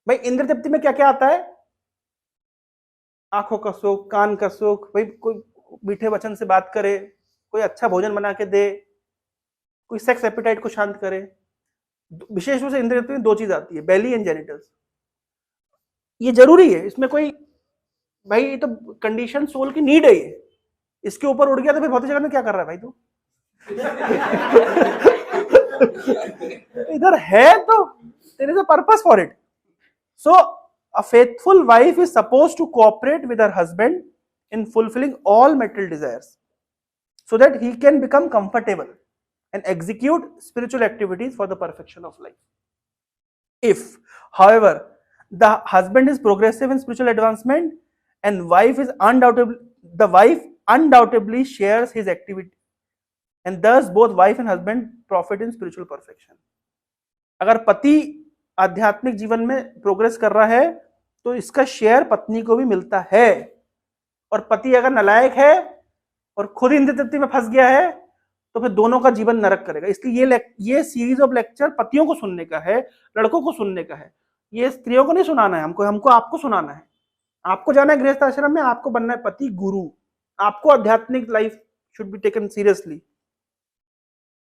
भाई इंद्र तृप्ति में क्या क्या आता है? आंखों का सुख, कान का सुख, भाई कोई मीठे वचन से बात करे, कोई अच्छा भोजन बना के दे, कोई सेक्स एपिटाइट को शांत करे। विशेष रूप से इंद्र तृप्ति में दो चीज आती है, बेली एंड जेनिटल्स। ये जरूरी है, इसमें कोई, भाई ये तो कंडीशन सोल की नीड है ये। इसके ऊपर उड़ गया तो फिर भौतिक जगत में क्या कर रहा है भाई तू? इधर है तो there is a purpose for it. So a faithful wife is supposed to cooperate with her husband in fulfilling all material desires so that he can become comfortable and execute spiritual activities for the perfection of life. If, however, the husband is progressive in spiritual advancement and the wife undoubtedly shares his activity, and thus both wife and husband profit in spiritual perfection. अगर पति आध्यात्मिक जीवन में progress कर रहा है तो इसका शेयर पत्नी को भी मिलता है, और पति अगर नालायक है और खुद इंद्र तृप्ति में फंस गया है तो फिर दोनों का जीवन नरक करेगा। इसलिए ये सीरीज ऑफ लेक्चर पतियों को सुनने का है, लड़कों को सुनने का है, ये स्त्रियों को नहीं सुनाना है। हमको आपको सुनाना है। आपको जाना है गृहस्थ आश्रम में, आपको बनना है पति गुरु, आपको आध्यात्मिक life should be taken seriously,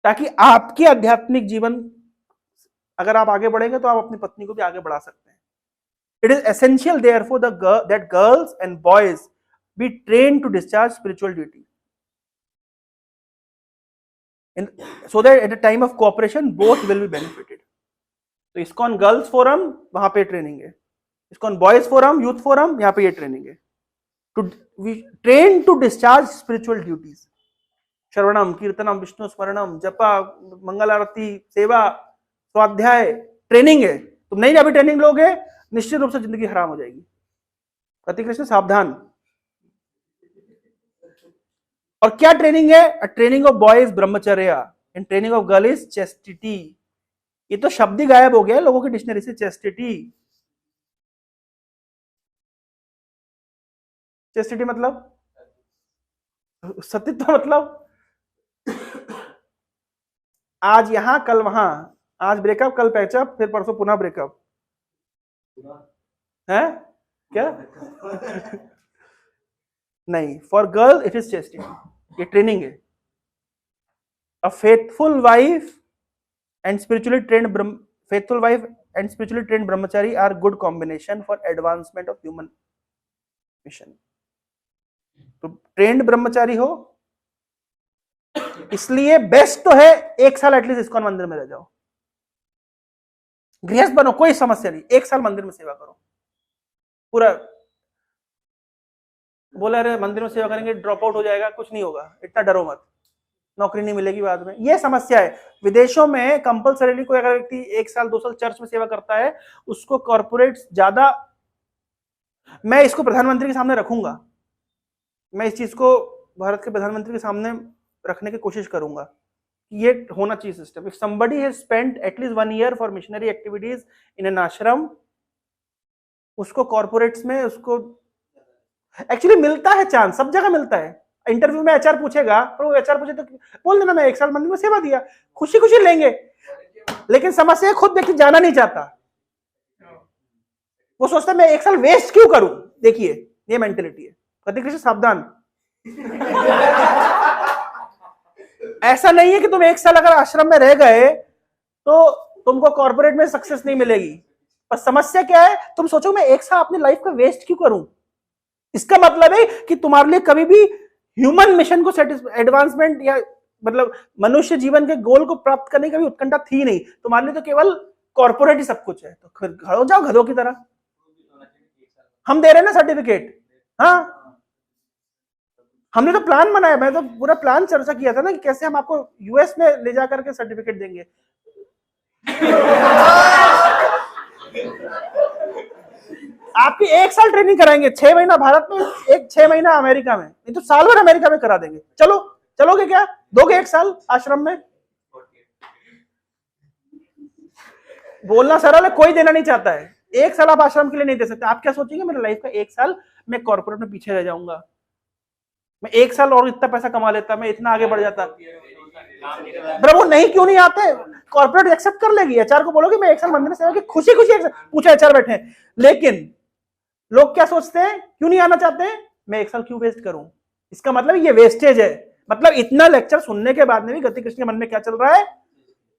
ताकि आपकी आध्यात्मिक जीवन अगर आप आगे बढ़ेंगे तो आप अपनी पत्नी को भी आगे बढ़ा सकते हैं। It is essential therefore that girls and boys be trained to discharge spiritual duty, and so that at the time of cooperation both will be benefited. तो ISKCON गर्ल्स फोरम वहां पे ट्रेनिंग है, ISKCON boys forum, youth forum, यहाँ पे ये training है। To we train to discharge spiritual duties, श्रवणम कीर्तनम विष्णु स्मरणम जपा मंगल आरती सेवा स्वाध्याय, ट्रेनिंग है। तुम नहीं अभी ट्रेनिंग लोगे निश्चित रूप से जिंदगी हराम हो जाएगी। पति कृष्ण सावधान। और क्या ट्रेनिंग है? ट्रेनिंग ऑफ बॉयज ब्रह्मचर्य and training of girl is chastity. ये तो शब्द ही गायब हो गया लोगों की डिक्शनरी से। चेस्टिटी, चेस्टिटी मतलब सतीत्व, मतलब आज यहां कल वहां, आज ब्रेकअप कल पैचअप फिर परसों पुनः ब्रेकअप है क्या? नहीं, for girl it is chastity, ये ट्रेनिंग है। A faithful wife and spiritually trained brahmachari are good combination for advancement of human mission. तो ट्रेंड ब्रह्मचारी हो, इसलिए बेस्ट तो है 1 साल एटलीस्ट ISKCON मंदिर में रह जाओ, गृहस्थ बनो, कोई समस्या नहीं, 1 साल मंदिर में सेवा करो पूरा। बोला अरे मंदिर में सेवा करेंगे ड्रॉप आउट हो जाएगा, कुछ नहीं होगा, इतना डरो मत, नौकरी नहीं मिलेगी बाद में, ये समस्या है। विदेशों में कंपलसरीली कोई अगर व्यक्ति 1 साल 2 साल चर्च में सेवा करता है उसको कॉर्पोरेट ज्यादा, मैं इसको प्रधानमंत्री के सामने रखूंगा, मैं इस चीज को भारत के प्रधानमंत्री के सामने रखने की कोशिश करूंगा, ये होना चाहिए system. If somebody has spent at least 1 year for missionary activities in an आश्रम, उसको कॉर्पोरेट्स में उसको एक्चुअली मिलता है चांस, सब जगह मिलता है। इंटरव्यू में HR पूछेगा, पर वो HR पूछे तो बोल देना मैं 1 साल मंदिर में सेवा दिया, खुशी खुशी लेंगे। लेकिन समस्या खुद व्यक्ति जाना नहीं चाहता, वो सोचता है मैं 1 साल वेस्ट क्यों करूं। देखिए ये मेंटेलिटी है। पति कृष्ण सावधान। ऐसा नहीं है कि तुम 1 साल अगर आश्रम में रह गए तो तुमको कॉर्पोरेट में सक्सेस नहीं मिलेगी, पर समस्या क्या है, तुम सोचो मैं 1 साल अपनी लाइफ का वेस्ट क्यों करूं। इसका मतलब है कि तुम्हारे लिए कभी भी ह्यूमन मिशन को एडवांसमेंट या मतलब मनुष्य जीवन के गोल को प्राप्त करने की कभी उत्कंठा थी नहीं, तुम्हारे लिए तो केवल कॉर्पोरेट ही सब कुछ है। तो खड़े हो जाओ गधों की तरह, हम दे रहे हैं ना सर्टिफिकेट। हाँ, हमने तो प्लान बनाया, मैं तो पूरा प्लान चर्चा किया था ना कि कैसे हम आपको US में ले जाकर के सर्टिफिकेट देंगे। आपकी 1 साल ट्रेनिंग कराएंगे, 6 महीना भारत में, 6 महीना अमेरिका में, नहीं तो साल भर अमेरिका में करा देंगे। चलो चलोगे क्या? दोगे 1 साल आश्रम में? बोलना सरल है, कोई देना नहीं चाहता है। 1 साल आप आश्रम के लिए नहीं दे सकते। आप क्या सोचेंगे मेरे लाइफ का 1 साल मैं कॉर्पोरेट में पीछे रह जाऊंगा, मैं 1 साल और इतना पैसा कमा लेता, मैं इतना आगे बढ़ जाता। प्रभु नहीं क्यों नहीं आते? कॉर्पोरेट एक्सेप्ट कर लेगी, एचआर को बोलोगे मैं 1 साल मंदिर में सेवा की, खुशी खुशी पूछा एचआर बैठे हैं। लेकिन लोग क्या सोचते हैं, क्यों नहीं आना चाहते हैं? मैं 1 साल क्यों वेस्ट करूं? इसका मतलब ये वेस्टेज है। मतलब इतना लेक्चर सुनने के बाद में भी गति कृष्ण के मन में क्या चल रहा है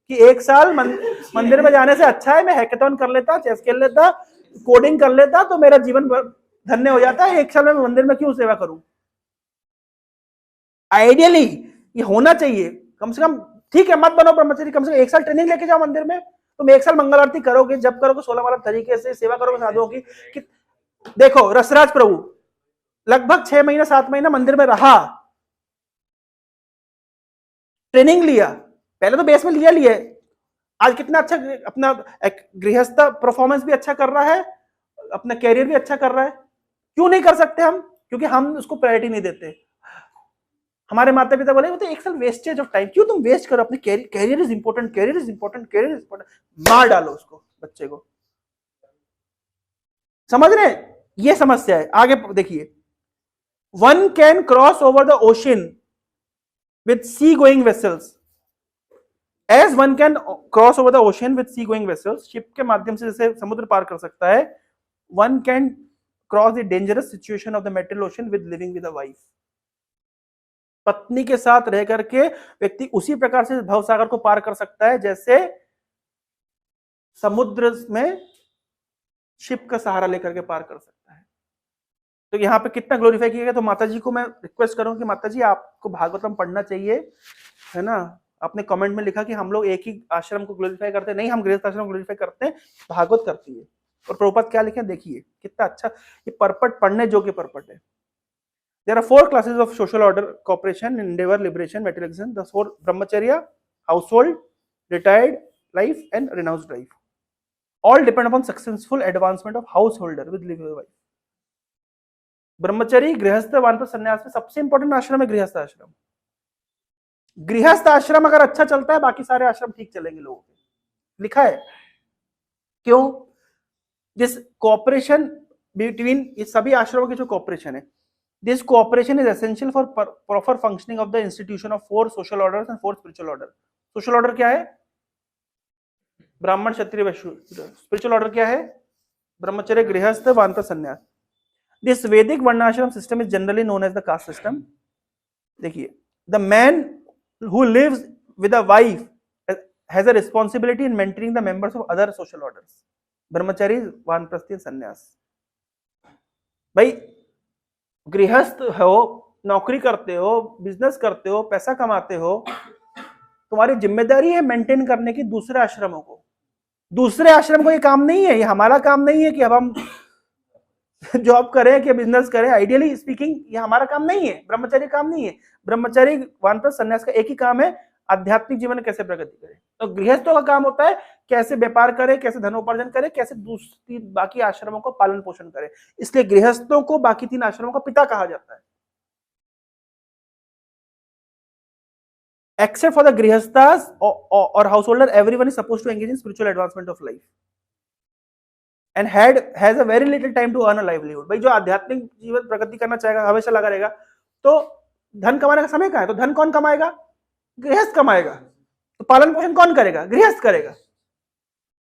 कि 1 साल मंदिर में जाने से अच्छा है मैं हैकेथॉन कर लेता, चेस खेल लेता, कोडिंग कर लेता, तो मेरा जीवन धन्य हो जाता है। 1 साल में मंदिर में क्यों सेवा करूं? आइडियली ये होना चाहिए कम से कम। ठीक है, मत बनो ब्रह्मचारी, कम से कम 1 साल ट्रेनिंग लेके जाओ मंदिर में। तुम 1 साल मंगल आरती करोगे, जब करोगे 16 वाला तरीके से सेवा करोगे साधुओं की। देखो रसराज प्रभु लगभग 6 महीना 7 महीना मंदिर में रहा, ट्रेनिंग लिया, पहले तो बेस में लिया। आज कितना अच्छा अपना गृहस्थ परफॉर्मेंस भी अच्छा कर रहा है, अपना कैरियर भी अच्छा कर रहा है। क्यों नहीं कर सकते हम? क्योंकि हम उसको प्रायोरिटी नहीं देते। हमारे माता पिता बोले वो तो 1 साल वेस्टेज ऑफ टाइम, क्यों तुम वेस्ट करो अपने career is important, career is important, career is important. मार डालो उसको, बच्चे को। समझ रहे? ये समस्या है। आगे देखिए, one can cross over the ocean with sea going vessels, as one can cross over the ocean with sea going vessels. Ship के माध्यम से जैसे समुद्र पार कर सकता है, one can cross the dangerous situation of the metal ocean with living with a wife. पत्नी के साथ रह करके व्यक्ति उसी प्रकार से भवसागर को पार कर सकता है जैसे समुद्र में शिप का सहारा लेकर के पार कर सकता है। तो यहाँ पे कितना ग्लोरीफाई किया गया। तो माता जी को मैं रिक्वेस्ट करूं कि माता जी आपको भागवतम पढ़ना चाहिए, है ना। आपने कमेंट में लिखा कि हम लोग एक ही आश्रम को ग्लोरीफाई करते हैं, नहीं, हम गृहस्थ आश्रम ग्लोरीफाई करते हैं, भागवत करती है। और प्रभुपाद क्या लिखे देखिए, कितना अच्छा ये परपट, पढ़ने योग्य परपट है। There are 4 classes of social order: cooperation, endeavor, liberation, materialization. The 4: brahmacharya, household, retired life, and renounced life. All depend upon successful advancement of householder with living wife. ब्रह्मचरी, गृहस्थ, वानप्रस्थ, संन्यास में सबसे इंपॉर्टेंट आश्रम है गृहस्थ आश्रम। गृहस्थ आश्रम अगर अच्छा चलता है, बाकी सारे आश्रम ठीक चलेंगे लोगों के। लिखा है क्यों? दिस कोऑपरेशन बिटवीन, ये सभी आश्रमों की जो कोऑपरेशन है, this cooperation is essential for proper functioning of the institution of 4 social orders and 4 spiritual order. social order क्या है? ब्राह्मण, क्षत्रिय, वैश्य। spiritual order क्या है? ब्रह्मचर्य, गृहस्थ, वानप्रस्थ, संन्यास। this Vedic varnashram system is generally known as the caste system. देखिए, the man who lives with a wife has a responsibility in maintaining the members of other social orders. ब्रह्मचर्य, वानप्रस्थ, संन्यास। भाई गृहस्थ हो, नौकरी करते हो, बिजनेस करते हो, पैसा कमाते हो, तुम्हारी जिम्मेदारी है मेंटेन करने की दूसरे आश्रमों को। दूसरे आश्रम को ये काम नहीं है, ये हमारा काम नहीं है कि अब हम जॉब करें कि बिजनेस करें। आइडियली स्पीकिंग ये हमारा काम नहीं है, ब्रह्मचर्य काम नहीं है। ब्रह्मचर्य, वानप्रस्थ, संन्यास का एक ही काम है, आध्यात्मिक जीवन में कैसे प्रगति करें। तो गृहस्थों का काम होता है कैसे व्यापार करे, कैसे धनोपार्जन करे, कैसे दूसरी बाकी आश्रमों को पालन पोषण करे। इसलिए गृहस्थों को बाकी 3 आश्रमों का पिता कहा जाता है। Except for the grihasthas or householder, everyone is supposed to engage in spiritual advancement of life and has a very little time to earn a livelihood. भाई जो आध्यात्मिक जीवन प्रगति करना चाहेगा, हमेशा लगा रहेगा, तो धन कमाने का समय कहाँ है? तो धन कौन कमाएगा? गृहस्थ कमाएगा। तो पालन पोषण कौन करेगा? गृहस्थ करेगा।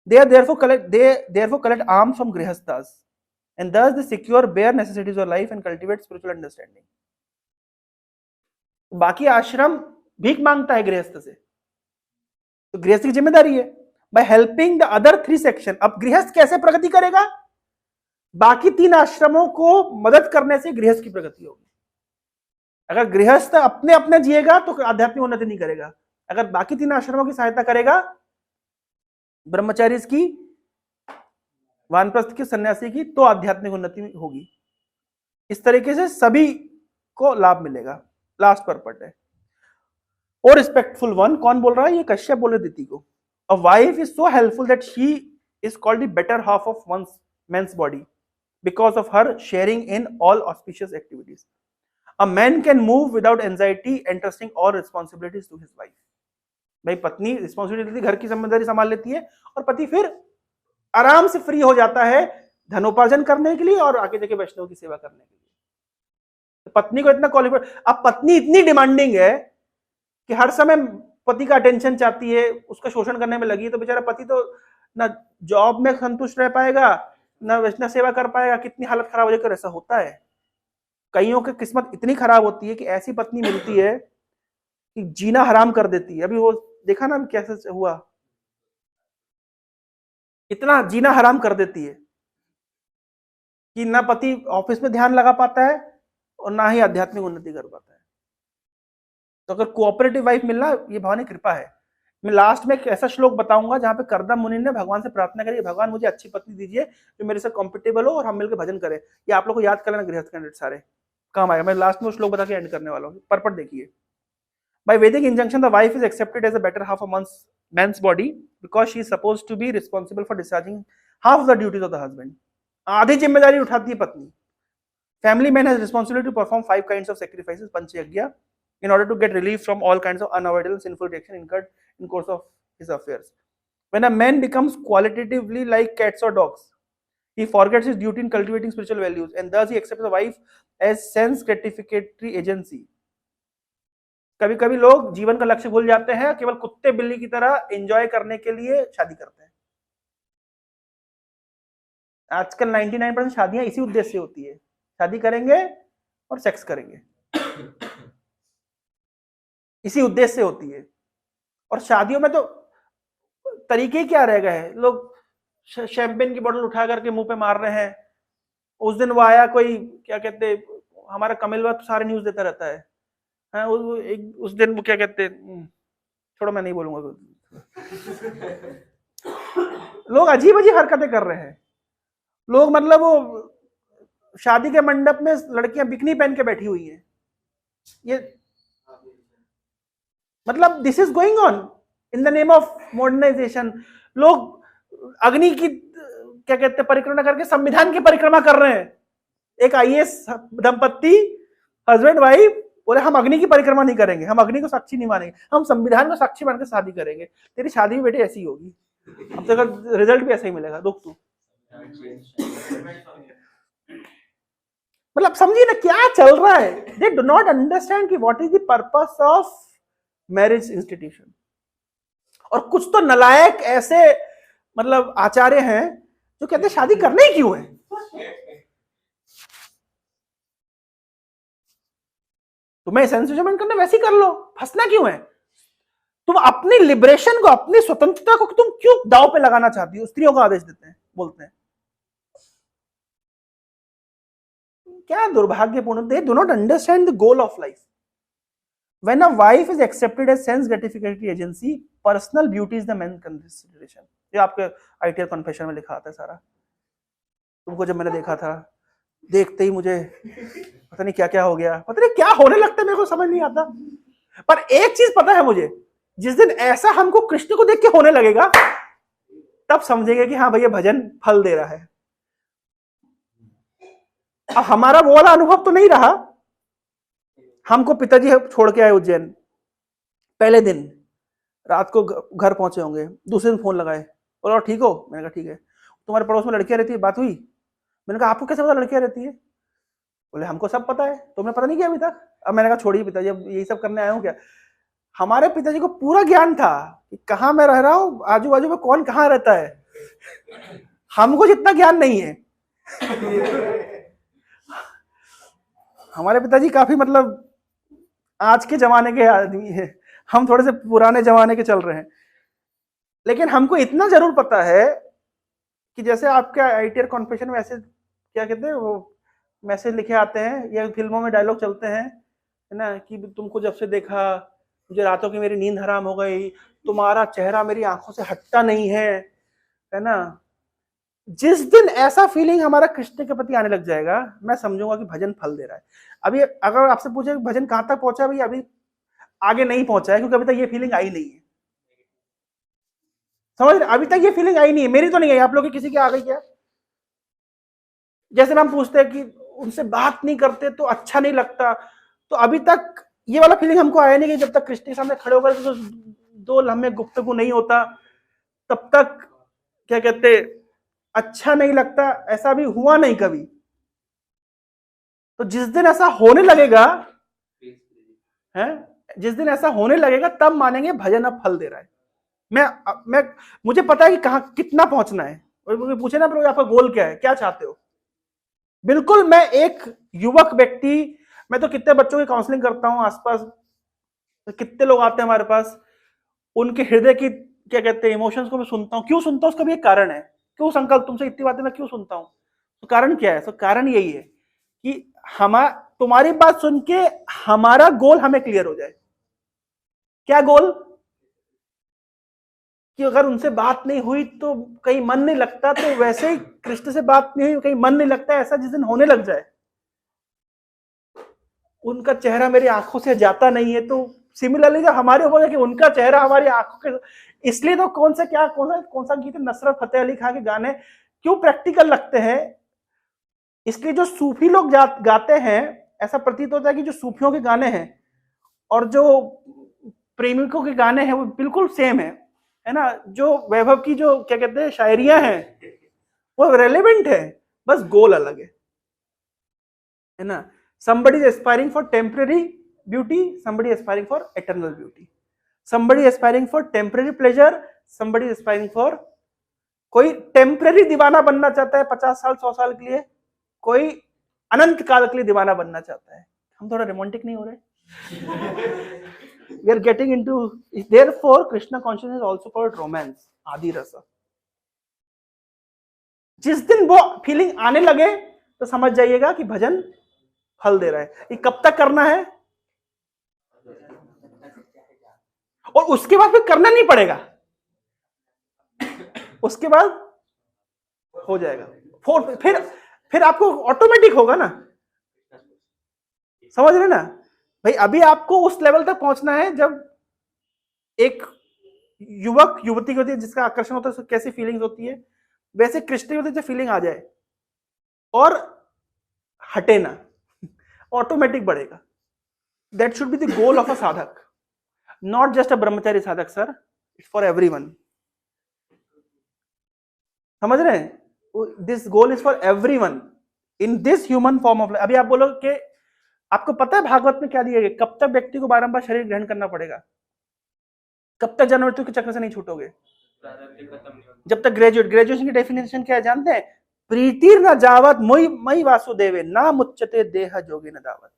They therefore collect alms from grihasthas, and thus they secure bare necessities of life and cultivate spiritual understanding. बाकी आश्रम भीख मांगता है गृहस्थ से, तो गृहस्थ की जिम्मेदारी है by helping the other 3 section. अब गृहस्थ कैसे प्रगति करेगा? बाकी 3 आश्रमों को मदद करने से गृहस्थ की प्रगति होगी। अगर गृहस्थ अपने अपने जिएगा तो आध्यात्मिक उन्नति नहीं करेगा। अगर बाकी 3 आश्रमों की सहायता करेगा, ब्रह्मचारी की, वानप्रस्थ की, सन्यासी की, तो आध्यात्मिक उन्नति होगी। इस तरीके से सभी को लाभ मिलेगा। लास्ट परपट है और रिस्पेक्टफुल वन। कौन बोल रहा है? ये कश्यप बोले दीति को। A wife is so helpful that she is called the better half of one's man's body because of her sharing in all auspicious activities. A man can move without anxiety entrusting all responsibilities to his wife. भाई पत्नी responsibility घर की जिम्मेदारी संभाल लेती है और पति फिर आराम से फ्री हो जाता है धनोपार्जन करने के लिए और आगे जाके वैष्णव की सेवा करने के लिए। तो पत्नी को इतना क्वालिफाइड, अब पत्नी इतनी डिमांडिंग है कि हर समय पति का अटेंशन चाहती है, उसका शोषण करने में लगी है, तो बेचारा पति तो ना जॉब में संतुष्ट रह पाएगा, ना सेवा कर पाएगा, कितनी हालत खराब हो जाकर ऐसा होता है। कईयों की किस्मत इतनी खराब होती है कि ऐसी पत्नी मिलती है कि जीना हराम कर देती है। अभी वो देखा ना कैसे हुआ, इतना जीना हराम कर देती है कि ना पति ऑफिस में ध्यान लगा पाता है और ना ही आध्यात्मिक उन्नति कर पाता है। तो अगर कोऑपरेटिव वाइफ मिलना ये भगवान की कृपा है। मैं लास्ट में एक ऐसा श्लोक बताऊंगा जहां पे करदम मुनि ने भगवान से प्रार्थना करी, भगवान मुझे अच्छी पत्नी दीजिए जो मेरे से कॉम्पिटेबल हो और हम मिलकर भजन करें। ये आप लोग को याद कर लेना, गृहस्थ कैंडिडेट सारे काम आएगा। मैं लास्ट में श्लोक बता के एंड करने वाला हूँ, परपट देखिए। By Vedic injunction, the wife is accepted as a better half of man's body because she is supposed to be responsible for discharging half of the duties of the husband. आधी जिम्मेदारी उठाती है पत्नी। Family man has responsibility to perform 5 kinds of sacrifices, panchayagya, in order to get relief from all kinds of unavoidable sinful reaction incurred in course of his affairs. When a man becomes qualitatively like cats or dogs, he forgets his duty in cultivating spiritual values, and thus he accepts a wife as sense gratificatory agency. कभी कभी लोग जीवन का लक्ष्य भूल जाते हैं, केवल कुत्ते बिल्ली की तरह एंजॉय करने के लिए शादी करते हैं। आजकल 99% शादियां इसी उद्देश्य से होती है, शादी करेंगे और सेक्स करेंगे, इसी उद्देश्य से होती है। और शादियों में तो तरीके क्या रह गए हैं, लोग शैंपेन की बोतल उठा करके मुंह पे मार रहे हैं। उस दिन वो आया कोई, क्या कहते, हमारा कमिलवा तो सारे न्यूज देता रहता है। उस दिन वो क्या कहते, छोड़ो मैं नहीं बोलूंगा। लोग अजीब अजीब हरकतें कर रहे हैं। लोग मतलब वो शादी के मंडप में लड़कियां बिकनी पहन के बैठी हुई हैं। ये मतलब this is going on in the name of modernisation. लोग अग्नि की क्या कहते परिक्रमा करके संविधान की परिक्रमा कर रहे हैं। एक आईएएस दंपत्ति हस्बैंड वाइफ बोले हम अग्नि की परिक्रमा नहीं करेंगे, हम अग्नि को साक्षी नहीं मानेंगे, हम संविधान को साक्षी मानकर शादी करेंगे। तेरी शादी भी बेटे ऐसी होगी, अब तक रिजल्ट भी ऐसा ही मिलेगा। दुख तू मतलब समझिए ना क्या चल रहा है। दे डू नॉट अंडरस्टैंड कि what is the purpose of marriage institution. और कुछ तो नलायक ऐसे मतलब आचार्य हैं जो कहते हैं शादी करने ही क्यों है। तुम्हें सेंस एंजॉयमेंट करना वैसे ही कर लो, फंसना क्यों है। तुम अपनी लिबरेशन को, अपनी स्वतंत्रता को तुम क्यों दांव पे लगाना चाहती हो। स्त्रियों को आदेश देते हैं, बोलते हैं, क्या दुर्भाग्यपूर्ण। They do not understand the goal of life. When a wife is accepted as sense gratificatory agency, personal beauty is the main consideration. ये आपके आईटीआर कन्फेशन में लिखा आता है सारा। तुमको जब मैंने देखा था, देखते ही मुझे पता नहीं क्या क्या हो गया, पता नहीं क्या होने लगता है, मेरे को समझ नहीं आता। पर एक चीज पता है मुझे, जिस दिन ऐसा हमको कृष्ण को देख के होने लगेगा, तब समझेंगे कि हाँ भैया भजन फल दे रहा है। अब हमारा वो वाला अनुभव तो नहीं रहा। हमको पिताजी छोड़ के आए उज्जैन, पहले दिन रात को घर पहुंचे होंगे, दूसरे दिन फोन लगाए, बोला ठीक हो। मैंने कहा ठीक है। तुम्हारे पड़ोस में लड़कियां रहती है, बात हुई। मैंने कहा आपको कैसे पता लड़कियां रहती है। बोले हमको सब पता है, तुमने पता नहीं किया अभी तक। अब मैंने कहा छोड़िए पिताजी, अब यही सब करने आया हूँ क्या। हमारे पिताजी को पूरा ज्ञान था कि कहाँ मैं रह रहा हूँ, आजू बाजू में कौन कहाँ रहता है। हमको जितना ज्ञान नहीं है। हमारे पिताजी काफी मतलब आज के जमाने के आदमी है, हम थोड़े से पुराने जमाने के चल रहे हैं। लेकिन हमको इतना जरूर पता है कि जैसे आपके आईटीआर कॉन्फेशन में ऐसे क्या कहते हैं वो मैसेज लिखे आते हैं या फिल्मों में डायलॉग चलते हैं, है ना, कि तुमको जब से देखा मुझे रातों की मेरी नींद हराम हो गई, तुम्हारा चेहरा मेरी आंखों से हटता नहीं है ना। जिस दिन ऐसा फीलिंग हमारा कृष्ण के प्रति आने लग जाएगा, मैं समझूंगा कि भजन फल दे रहा है। अभी अगर आपसे पूछे भजन कहां तक पहुंचा, भाई अभी आगे नहीं पहुंचा है, क्योंकि अभी तक ये फीलिंग आई नहीं है। समझ रहे, अभी तक ये फीलिंग आई नहीं है। मेरी तो नहीं आई, आप लोग की किसी की आ गई क्या। जैसे हम पूछते हैं कि उनसे बात नहीं करते तो अच्छा नहीं लगता, तो अभी तक ये वाला फीलिंग हमको आया नहीं कि जब तक कृष्ण के सामने खड़े होकर तो 2 लम्हे गुफ्तगू नहीं होता तब तक क्या कहते अच्छा नहीं लगता। ऐसा भी हुआ नहीं कभी। तो जिस दिन ऐसा होने लगेगा है, जिस दिन ऐसा होने लगेगा तब मानेंगे भजन अब फल दे रहा है। मैं मुझे पता है कि कहां कितना पहुंचना है। और मुझे पूछे ना प्रभु आपका गोल क्या है, क्या चाहते हो? बिल्कुल मैं एक युवक व्यक्ति, मैं तो कितने बच्चों की काउंसलिंग करता हूं आसपास, तो कितने लोग आते हैं हमारे पास, उनके हृदय की क्या कहते हैं इमोशंस को मैं सुनता हूं। क्यों सुनता हूं? उसका भी एक कारण है। क्यों संकल्प तुमसे इतनी बातें मैं क्यों सुनता हूं? तो कारण क्या है? तो कारण यही है कि तुम्हारी बात सुन के हमारा गोल हमें क्लियर हो जाए। क्या गोल? कि अगर उनसे बात नहीं हुई तो कहीं मन नहीं लगता, तो वैसे ही कृष्ण से बात नहीं हुई कहीं मन नहीं लगता, ऐसा जिस दिन होने लग जाए, उनका चेहरा मेरी आंखों से जाता नहीं है, तो सिमिलरली जब हमारे हो जाए कि उनका चेहरा हमारी आंखों के, इसलिए तो कौन सा गीत है, नुसरत फतेह अली खान के गाने क्यों प्रैक्टिकल लगते हैं? इसलिए जो सूफी लोग गाते हैं, ऐसा प्रतीत होता है कि जो सूफियों के गाने हैं और जो प्रेमिकों के गाने हैं वो बिल्कुल सेम है ना? जो वैभव की जो क्या कहते हैं शायरियां हैं वो रेलेवेंट है, बस गोल अलग है ना? somebody is aspiring for temporary beauty, somebody is aspiring for eternal beauty, somebody is aspiring for temporary pleasure, somebody is aspiring for, कोई टेम्पररी दीवाना बनना चाहता है 50 साल 100 साल के लिए, कोई अनंत काल के लिए दीवाना बनना चाहता है। हम थोड़ा रोमांटिक नहीं हो रहे? We are getting into, therefore Krishna consciousness is also called romance, आदि रसा। जिस दिन वो फीलिंग आने लगे तो समझ जाइएगा कि भजन फल दे रहा है। ये कब तक करना है? और उसके बाद फिर करना नहीं पड़ेगा, उसके बाद हो जाएगा। फिर आपको ऑटोमेटिक होगा ना। समझ रहे ना भाई? अभी आपको उस लेवल तक पहुंचना है जब एक युवक युवती होती है जिसका आकर्षण होता है, उसको कैसी फीलिंग्स होती है, वैसे कृष्ण होती है, फीलिंग आ जाए और हटे ना, ऑटोमेटिक बढ़ेगा। That should be the goal of a साधक, नॉट जस्ट अ ब्रह्मचारी साधक सर, इट्स फॉर एवरीवन। समझ रहे हैं? This goal is for everyone in this human form of life. अभी आप बोलो कि आपको पता है भागवत में क्या दिया गया, कब तक व्यक्ति को बारंबार शरीर ग्रहण करना पड़ेगा, कब तक जन्म मृत्यु के चक्र से नहीं छूटोगे? जब तक ग्रेजुएशन की डेफिनेशन क्या है जानते हैं? प्रीतिर न जावत मोई मई वासुदेवे ना मुच्यते देह जोगी न दावत।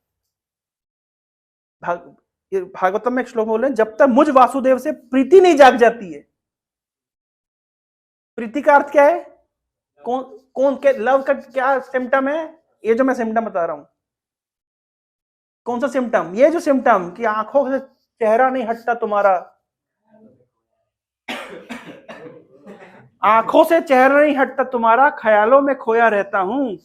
भागवतम में एक श्लोक बोले, जब तक मुझ वासुदेव से प्रीति नहीं जाग जाती है। प्रीति का अर्थ क्या है? कौन के लव का क्या सिम्टम है? ये जो मैं सिम्टम बता रहा हूं, कौन सा सिम्टम? ये जो सिम्टम कि आंखों से चेहरा नहीं हटता तुम्हारा, आंखों से चेहरा नहीं हटता तुम्हारा, ख्यालों में खोया रहता हूं।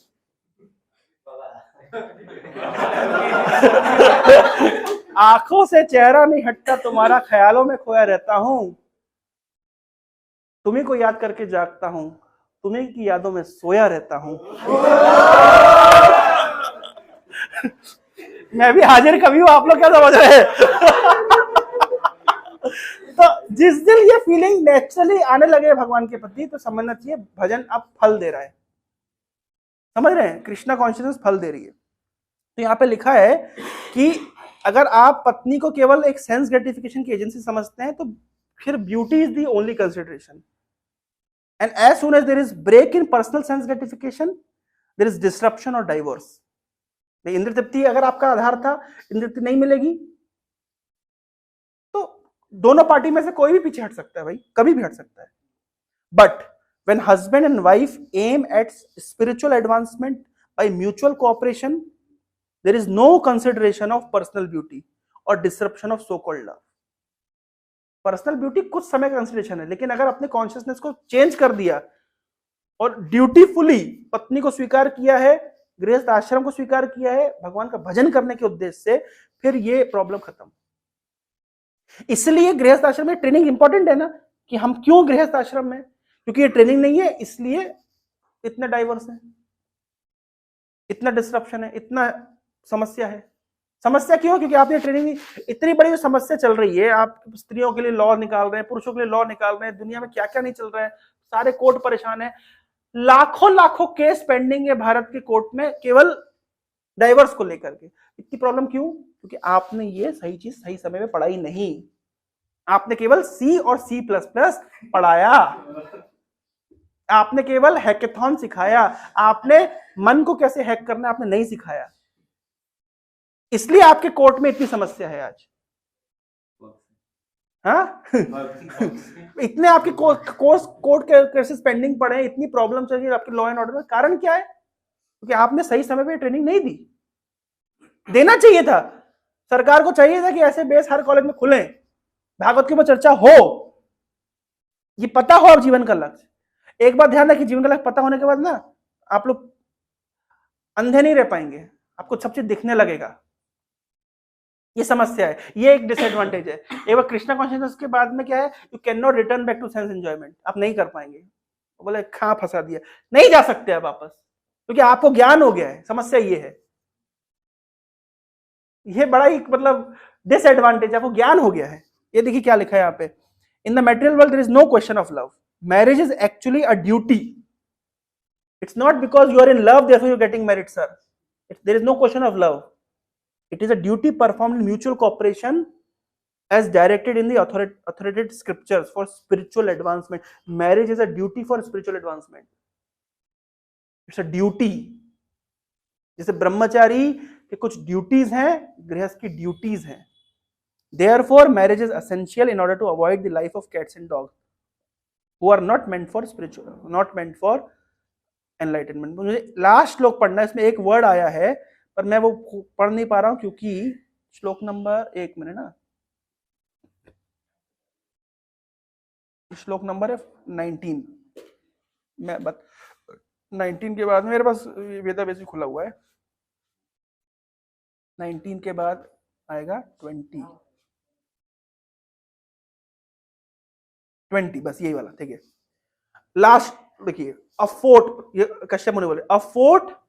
आंखों से चेहरा नहीं हटता तुम्हारा, ख्यालों में खोया रहता हूं, तुम्ही को याद करके जागता हूं, तुम्ही की यादों में सोया रहता हूं। मैं भी हाजिर कभी हूं, आप लोग क्या समझ रहे हैं? तो जिस दिन ये फीलिंग नेचुरली आने लगे भगवान के प्रति, तो समझना चाहिए भजन अब फल दे रहा है। समझ रहे हैं? कृष्णा कॉन्शियसनेस फल दे रही है। तो यहाँ पे लिखा है कि अगर आप पत्नी को केवल एक सेंस ग्रेटिफिकेशन की एजेंसी समझते हैं तो फिर beauty is the only consideration, and as soon as there is break in personal sense gratification there is disruption और डाइवोर्स। इंद्र तृप्ति अगर आपका आधार था, इंद्र तृप्ति नहीं मिलेगी तो दोनों पार्टी में से कोई भी पीछे हट सकता है भाई, कभी भी हट सकता है। But when husband and wife aim at spiritual advancement by mutual cooperation, there is no consideration of personal beauty or disruption of so-called love. Personal beauty कुछ समय का कंसिडरेशन है, लेकिन अगर अपने कॉन्शियसनेस को चेंज कर दिया और ड्यूटीफुली पत्नी को स्वीकार किया है, गृहस्थ आश्रम को स्वीकार किया है भगवान का भजन करने के उद्देश्य से, फिर ये प्रॉब्लम खत्म। इसलिए गृहस्थ आश्रम में ट्रेनिंग इंपॉर्टेंट है ना, कि हम क्यों गृहस्थ आश्रम में, क्योंकि ये ट्रेनिंग नहीं है, इसलिए इतना डाइवर्स है, इतना डिस्ट्रप्शन है, इतना समस्या है। समस्या क्यों? क्योंकि आपने ट्रेनिंग, इतनी बड़ी जो समस्या चल रही है, आप स्त्रियों के लिए लॉ निकाल रहे हैं, पुरुषों के लिए लॉ निकाल रहे हैं, दुनिया में क्या क्या नहीं चल रहा है, सारे कोर्ट परेशान है, लाखों लाखों केस पेंडिंग है भारत के कोर्ट में, केवल डाइवर्स को लेकर के। इतनी प्रॉब्लम क्यों? क्योंकि आपने ये सही चीज सही समय में पढ़ाई नहीं, आपने केवल सी और सी प्लस प्लस पढ़ाया, आपने केवल हैकेथॉन सिखाया, आपने मन को कैसे हैक करना आपने नहीं सिखाया, इसलिए आपके कोर्ट में इतनी समस्या है आज। हाँ इतने आपके कोर्ट केसेस पेंडिंग पड़े हैं, इतनी प्रॉब्लम चल रही है आपके लॉ एंड ऑर्डर में। कारण क्या है? क्योंकि आपने सही समय पे ट्रेनिंग नहीं दी। देना चाहिए था, सरकार को चाहिए था कि ऐसे बेस हर कॉलेज में खुले, भागवत के ऊपर चर्चा हो, ये पता हो अब जीवन का लक्ष्य। एक बात ध्यान रखिए, जीवन का लक्ष्य पता होने के बाद ना आप लोग अंधे नहीं रह पाएंगे, आपको सब चीज दिखने लगेगा। ये समस्या है, ये एक डिसएडवांटेज है। एक बार कृष्णा कॉन्शियसनेस के बाद में क्या है, you can not return back to sense enjoyment, आप नहीं कर पाएंगे। बोले कहां फंसा दिया, नहीं जा सकते आप वापस, क्योंकि आपको ज्ञान हो गया है। समस्या ये है, ये बड़ा ही मतलब डिसएडवांटेज, आपको ज्ञान हो गया है। ये देखिए क्या लिखा है यहाँ पे, in the material world there is no question of love, marriage is actually a duty, it's not because you are in love therefore you are getting married sir, there is no question of love, it is a duty performed in mutual cooperation as directed in the authoritative scriptures for spiritual advancement. Marriage is a duty for spiritual advancement, it's a duty। जैसे ब्रह्मचारी के कुछ duties हैं, गृहस्थ की duties हैं। Therefore marriage is essential in order to avoid the life of cats and dogs who are not meant for spiritual, not meant for enlightenment। मुझे last श्लोक पढ़ना है, इसमें एक वर्ड आया है पर मैं वो पढ़ नहीं पा रहा हूं, क्योंकि श्लोक नंबर 1 मिनट ना, श्लोक नंबर है 19, मैं 19 के बाद मेरे पास वेदा बेसिक खुला हुआ है, 19 के बाद आएगा 20 बस यही वाला, ठीक है। लास्ट देखिए, अ फोर्ट, कश्यप मुनि बोले, अ fort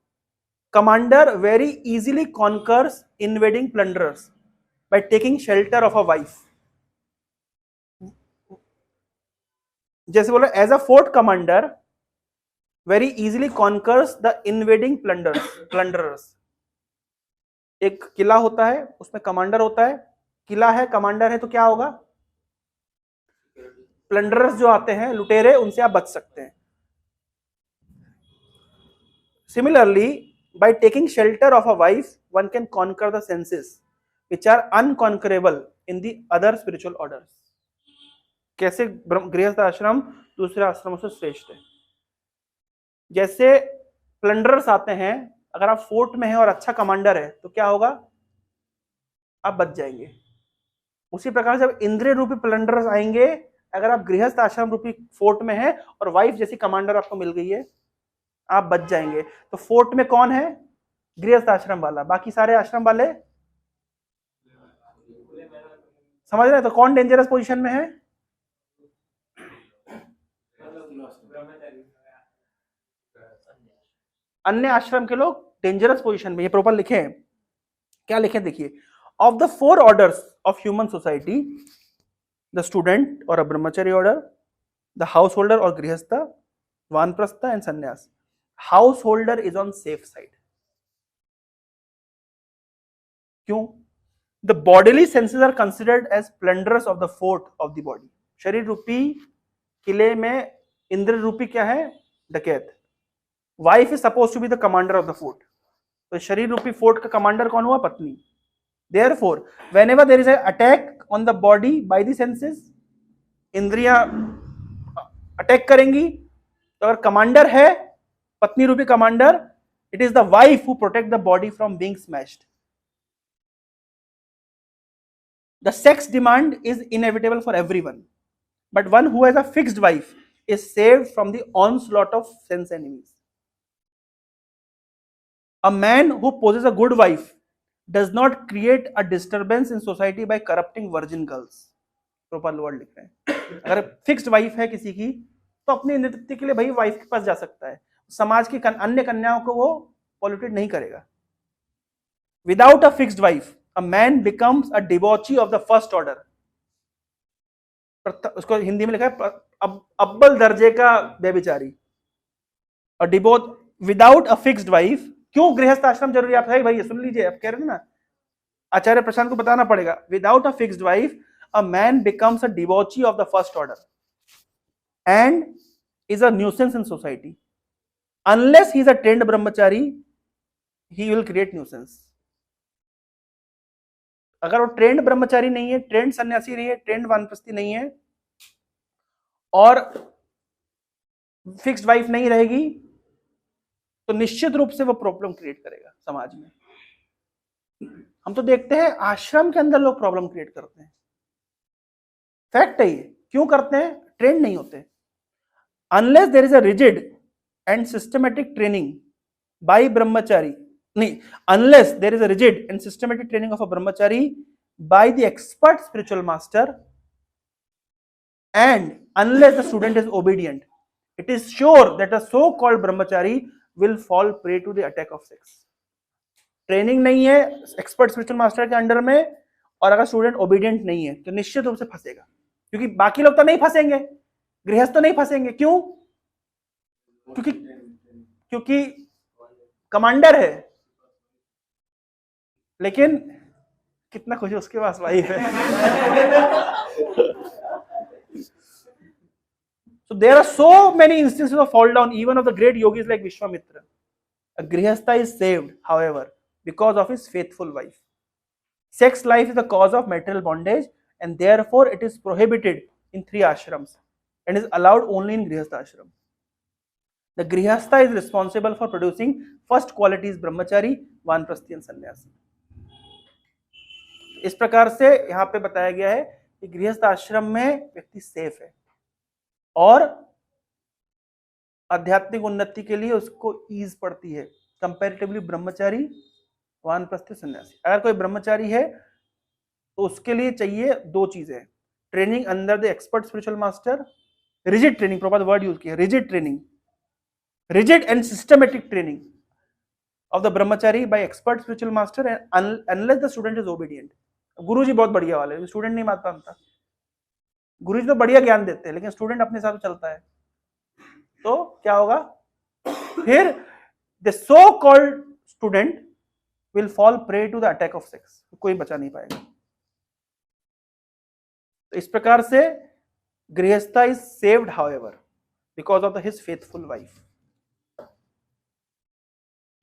commander very easily conquers invading plunderers by taking shelter of a wife। जैसे बोला, as a fort commander very easily conquers the invading plunderers। एक किला होता है, उसमें कमांडर होता है, किला है, कमांडर है, तो क्या होगा, प्लंडरर्स जो आते हैं, लुटेरे, उनसे आप बच सकते हैं। Similarly by taking shelter of a wife one can conquer the senses which are unconquerable in the other spiritual orders। कैसे गृहस्थ आश्रम दूसरे आश्रमों से श्रेष्ठ है? जैसे प्लंडरर्स आते हैं, अगर आप फोर्ट में हैं और अच्छा कमांडर है तो क्या होगा, आप बच जाएंगे। उसी प्रकार से जब इंद्रिय रूपी प्लंडरर्स आएंगे, अगर आप गृहस्थ आश्रम रूपी फोर्ट में हैं और वाइफ जैसी कमांडर आपको मिल गई है, आप बच जाएंगे। तो फोर्ट में कौन है, गृहस्थ आश्रम वाला, बाकी सारे आश्रम वाले, समझ रहे हैं? तो कौन डेंजरस पोजीशन में है, अन्य आश्रम के लोग डेंजरस पोजीशन में। ये प्रॉपर लिखे हैं, क्या लिखे देखिए, of the 4 orders of human society, the student और अ ब्रह्मचर्य ऑर्डर, द हाउस होल्डर और गृहस्थ, vanaprastha and sannyasa, householder is on safe side. क्यों? The bodily senses are considered as plunderers of the fort of the body. शरीर रूपी किले में इंद्र रूपी क्या है, डकैत। Wife is suppose to be the commander of the fort, तो शरीर रूपी फोर्ट का कमांडर कौन हुआ, पत्नी। Therefore, whenever there is an attack on the body by the senses, इंद्रियां अटैक करेंगी, तो अगर कमांडर है पत्नी रूपी commander, it is the wife who protect the body from being smashed. The sex demand is inevitable for everyone, but one who has a fixed wife is saved from the onslaught of sense enemies. A man who possesses a good wife does not create a disturbance in society by corrupting virgin girls। Proper word लिख रहे हैं, अगर fixed wife है किसी की, तो अपनी निवृत्ति के लिए भाई वाइफ के पास जा सकता है, समाज की अन्य कन्याओं को वो पॉल्यूटेड नहीं करेगा। Without a fixed wife a man becomes a debauchee of the first order। उसको हिंदी में लिखा है अव्वल दर्जे का व्यभिचारी। और डिबोच विदाउट अ फिक्स्ड वाइफ क्यों गृहस्थ आश्रम जरूरी? आप है भाई, सुन लीजिए, आप कह रहे थे ना, आचार्य प्रशांत को बताना पड़ेगा। Without a fixed wife a man becomes a debauchee of the first order and is a nuisance in society. Unless he is a trained brahmachari he will create nuisance. अगर वो ट्रेंड ब्रह्मचारी नहीं है, ट्रेंड सन्यासी नहीं है, ट्रेंड वानप्रस्थी नहीं है, और फिक्स्ड वाइफ नहीं रहेगी, तो निश्चित रूप से वो प्रॉब्लम क्रिएट करेगा समाज में। हम तो देखते हैं आश्रम के अंदर लोग प्रॉब्लम क्रिएट करते हैं, फैक्ट है ये। क्यों करते हैं? ट्रेंड नहीं होते। Unless there is a rigid and systematic training by brahmachari, नहीं, unless there is a rigid and systematic training of a brahmachari by the expert spiritual master and unless the student is obedient, it is sure that a so-called brahmachari will fall prey to the attack of sex. Training नहीं है expert spiritual master के under में, और अगर student obedient नहीं है तो निश्चित रूप से फंसेगा, क्योंकि बाकी लोग तो नहीं फंसेंगे, गृहस्थ तो नहीं फंसेंगे। क्यों? क्योंकि कमांडर है, लेकिन कितना खुश उसके पास वाइफ है। So there are so many instances of fall down, even of the great yogis like Vishwamitra. A grihastha is saved, however, because of his faithful wife. Sex life is the cause of material bondage, and therefore it is prohibited in 3 ashrams and is allowed only in grihastha ashram. The grihastha is responsible for producing first qualities brahmachari, vanprasthi and sannyasi. इस प्रकार से यहाँ पे बताया गया है कि गृहस्थ आश्रम में व्यक्ति सेफ है और आध्यात्मिक उन्नति के लिए उसको ईज पड़ती है कंपैरेटिवली ब्रह्मचारी, वानप्रस्थी, सन्यासी। अगर कोई ब्रह्मचारी है तो उसके लिए चाहिए 2 चीजें, training under the expert spiritual master, rigid training, proper word use किया, rigid training, rigid and systematic training of the brahmachari by expert spiritual master unless the student is obedient. Guruji बहुत बढ़िया वाले, स्टूडेंट नहीं मानता, गुरुजी तो बढ़िया ज्ञान देते हैं, लेकिन स्टूडेंट अपने हिसाब से चलता है, तो क्या होगा? फिर the so called student will fall prey to the attack of sex, कोई बचा नहीं पाएगा। तो इस प्रकार से grihastha is saved however because of his faithful wife.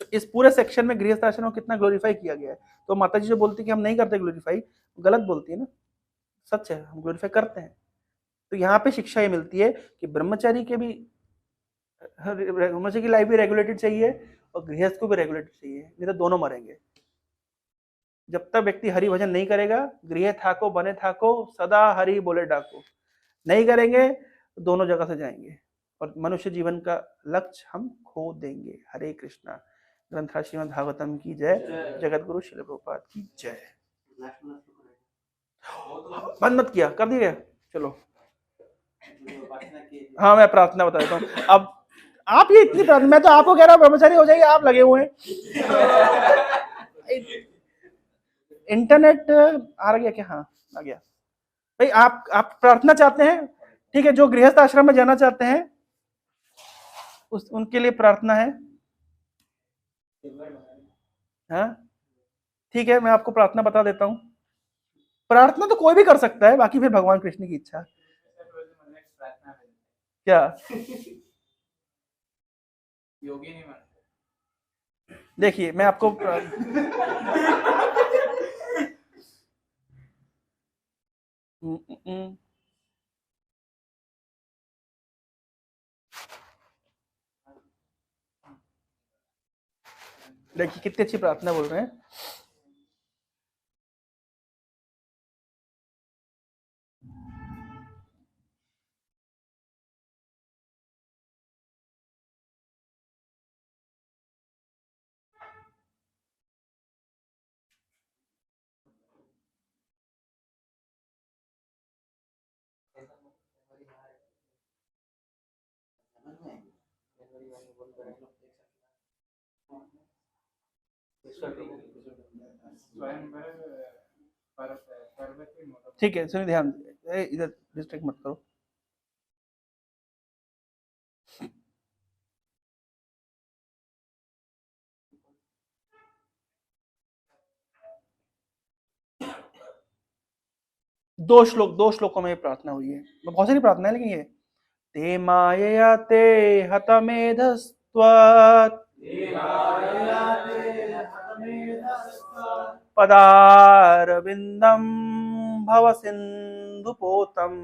तो इस पूरे सेक्शन में गृहस्थ आश्रम को कितना ग्लोरीफाई किया गया है। तो माता जी जो बोलती है कि हम नहीं करते ग्लोरीफाई, गलत बोलती है ना, सच है, हम ग्लोरीफाई करते हैं। तो यहाँ पे शिक्षा ये मिलती है कि ब्रह्मचारी के भी, ब्रह्मचारी की लाइफ भी रेगुलेटेड चाहिए और गृहस्थ को भी रेगुलेटेड चाहिए, नहीं तो दोनों मरेंगे। जब तक व्यक्ति हरि भजन नहीं करेगा, गृह थाको बने थाको सदा हरि बोले डाको, नहीं करेंगे तो दोनों जगह से जाएंगे और मनुष्य जीवन का लक्ष्य हम खो देंगे। हरे कृष्णा। ग्रंथराज श्रीमद् भागवतम की जय, जगत गुरु श्रील प्रभुपाद की जय। बंद मत किया, कर दिया, चलो। हाँ मैं प्रार्थना बता देता हूँ। अब आप ये इतनी प्रार्थना, मैं तो आपको कह रहा हूँ ब्रह्मचारी हो जाइए, आप लगे हुए हैं। इंटरनेट आ गया क्या? हाँ आ गया भाई। आप प्रार्थना चाहते हैं, ठीक है, जो गृहस्थ आश्रम में जाना चाहते हैं उनके लिए प्रार्थना है। हाँ ठीक है, मैं आपको प्रार्थना बता देता हूँ। प्रार्थना तो कोई भी कर सकता है, बाकी फिर भगवान कृष्ण की इच्छा। क्या योगी नहीं मानते? देखिए मैं आपको देखिए कितनी अच्छी प्रार्थना बोल रहे हैं। ठीक है सुनिए, ध्यान इधर डिस्ट्रैक्ट मत करो। दो श्लोकों में ये प्रार्थना हुई है, बहुत सारी प्रार्थना है लेकिन ये ते मायया ते हतमेधस्त्वत् पदारविन्दं भव सिन्धुपोतम्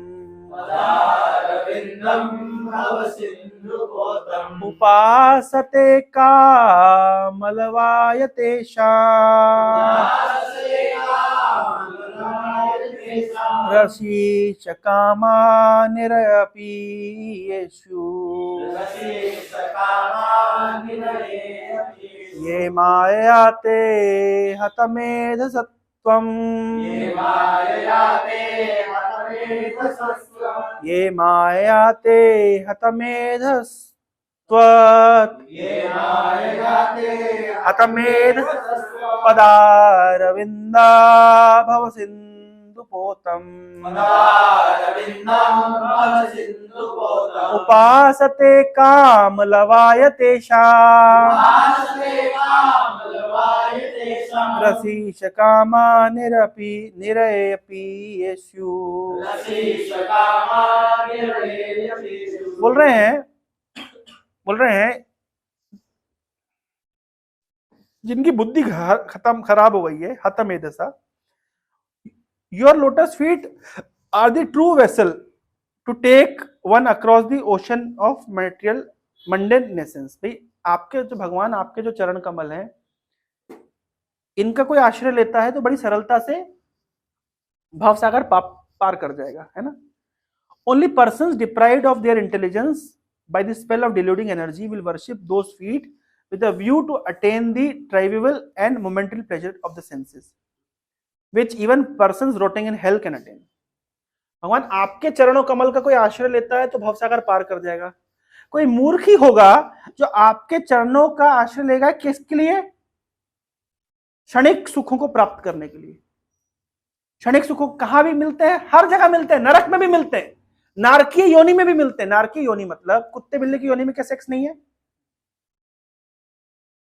उपासते कामलवायतेषाम् रसीचकामानिरपि येषु ये माययाते हतमेधसत्त्वम् ये माययाते हतमेधस्त्वत् हतमेध पदारविन्दा भव सिन्धुपोतम् उपासते कामलवायतेषाम् रसीचकामानिरपि निरयपि येषु। बोल रहे हैं जिनकी बुद्धि खत्म खराब हो गई है, हतमेधसा, your lotus feet are the true vessel to take one across the ocean of material mundanenescence। भाई आपके जो भगवान, आपके जो चरण कमल हैं, इनका कोई आश्रय लेता है तो बड़ी सरलता से भवसागर पार कर जाएगा, है ना। Only persons deprived of their intelligence by the spell of deluding energy will worship those feet with a view to attain the trivial and momentary pleasure of the senses, which even persons rotting in hell can attain। भगवान आपके चरणों कमल का कोई आश्रय लेता है तो भवसागर पार कर जाएगा। कोई मूर्ख ही होगा जो आपके चरणों का आश्रय लेगा, किसके लिए? क्षणिक सुखों को प्राप्त करने के लिए। क्षणिक सुखों कहां भी मिलते हैं, हर जगह मिलते हैं, नरक में भी मिलते हैं, नारकीय योनि में भी मिलते हैं। नारकीय योनि मतलब कुत्ते बिल्ली की योनि में क्या सेक्स नहीं है?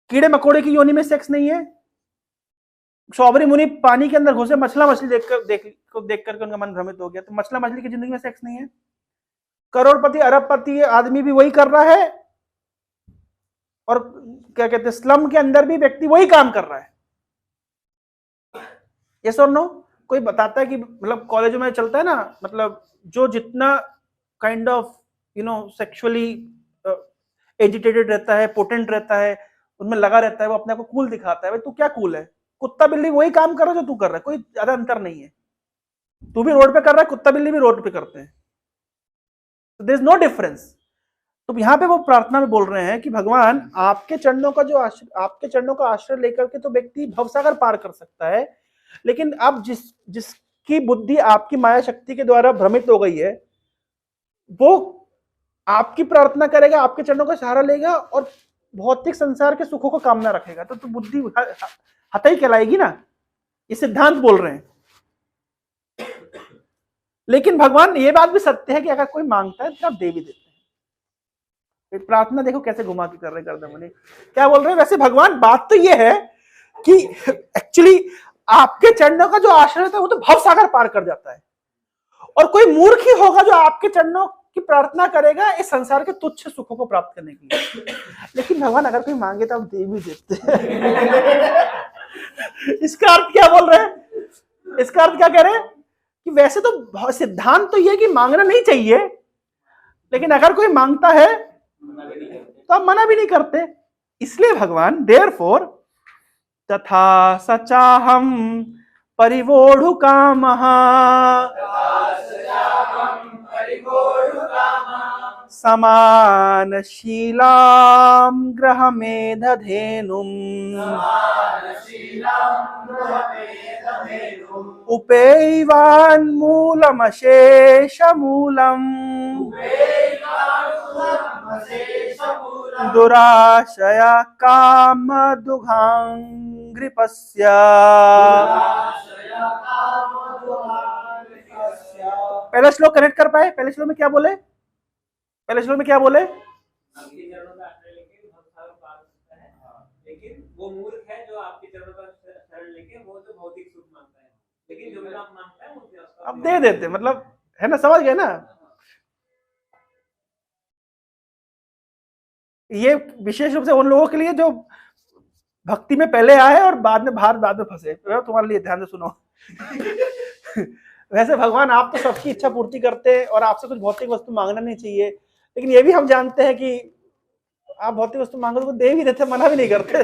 कीड़े मकोड़े की योनि में सेक्स नहीं है? सौबरी मुनि पानी के अंदर घुसे, मछली देख करके उनका मन भ्रमित हो गया, तो मछली की जिंदगी में सेक्स नहीं है? करोड़पति अरबपति आदमी भी वही कर रहा है, और क्या कहते हैं, स्लम के अंदर भी व्यक्ति वही काम कर रहा है। यस और नो? कोई बताता है कि मतलब कॉलेजों में चलता है ना, मतलब जो जितना काइंड ऑफ सेक्सुअली एजिटेटेड रहता है, पोटेंट रहता है, उनमें लगा रहता है, वो अपने आप को कूल दिखाता है। भाई तू क्या कूल है? कुत्ता बिल्ली वही काम कर रहा है जो तू कर रहा है, कोई ज्यादा अंतर नहीं है। तू भी रोड पे कर रहा है, कुत्ता बिल्ली भी रोड पे करते हैं, देयर इज नो डिफरेंस। तो यहाँ पे वो प्रार्थना में बोल रहे हैं कि भगवान आपके चरणों का आपके चरणों का आश्रय लेकर के तो व्यक्ति भवसागर पार कर सकता है, लेकिन अब जिसकी बुद्धि आपकी माया शक्ति के द्वारा भ्रमित हो गई है, वो आपकी प्रार्थना करेगा, आपके चरणों का सहारा लेगा और भौतिक संसार के सुखों को कामना रखेगा, तो बुद्धि हता ही कहलाएगी ना। ये सिद्धांत बोल रहे हैं। लेकिन भगवान ये बात भी सत्य है कि अगर कोई मांगता है तो आप दे भी देते हैं। प्रार्थना देखो कैसे घुमा के कर रहे गर्दन मुनि, क्या बोल रहे हैं? वैसे भगवान बात तो ये है कि एक्चुअली आपके चरणों का जो आश्रय है वो तो भवसागर पार कर जाता है, और कोई मूर्ख ही होगा जो आपके चरणों की प्रार्थना करेगा इस संसार के तुच्छ सुखों को प्राप्त करने के लिए। लेकिन भगवान अगर कोई मांगे तो आप दे भी देते हैं। इसका अर्थ क्या बोल रहे हैं? इसका अर्थ क्या कह रहे हैं कि वैसे तो सिद्धांत तो ये कि मांगना नहीं चाहिए, लेकिन अगर कोई मांगता है तो आप मना भी नहीं करते। इसलिए भगवान देयरफॉर तथा सचाहम परिवोढ़ु कामः समानशीलां ग्रहमेधधेनुम् उपेयैवान्मूलमशेषमूलम् दुराशया कामदुघाङ्घ्रिपस्य। पहला श्लोक कनेक्ट कर पाए? पहले श्लोक में क्या बोले? पहले श्लोक में क्या बोले? लेकिन वो मूर्ख है जो आपके चरणों का शरण लेके वो तो भौतिक सुख मांगता है, अब दे देते, मतलब है ना, समझ गए ना। ये विशेष रूप से उन लोगों के लिए जो भक्ति में पहले आए और बाद में फंसे, तो तुम्हारे लिए ध्यान से सुनो। वैसे भगवान आप तो सबकी इच्छा पूर्ति करते हैं और आपसे कुछ भौतिक वस्तु मांगना नहीं चाहिए, लेकिन ये भी हम जानते हैं कि आप भौतिक वस्तु मांगो तो दे भी देते, मना भी नहीं करते।